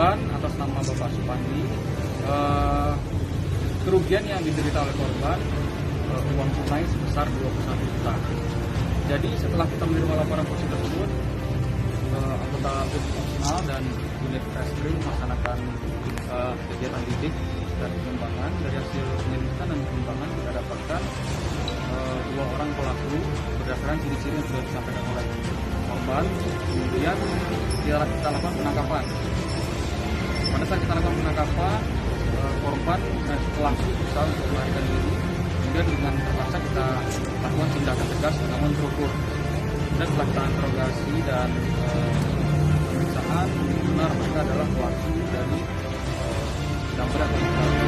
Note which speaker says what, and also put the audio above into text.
Speaker 1: korban atas nama Bapak Supandi. Kerugian yang diderita oleh korban uang tunai sebesar 21 juta. Jadi setelah kita menerima laporan polisi tersebut, anggota operasional dan unit reskrim melaksanakan kegiatan lidik dan pengembangan. Dari hasil penyelidikan dan pengembangan kita dapatkan 2 orang pelaku berdasarkan ciri-ciri yang sudah disampaikan oleh korban. Kemudian kita lakukan penangkapan. Pada saat kita lakukan penangkapan, korban pelaku berusaha untuk melarikan diri. Kemudian dengan terpaksa kita lakukan tindakan tegas namun terukur. Dan setelah kita interogasi dan pemeriksaan, benar mereka adalah pelaku dari tindak berat.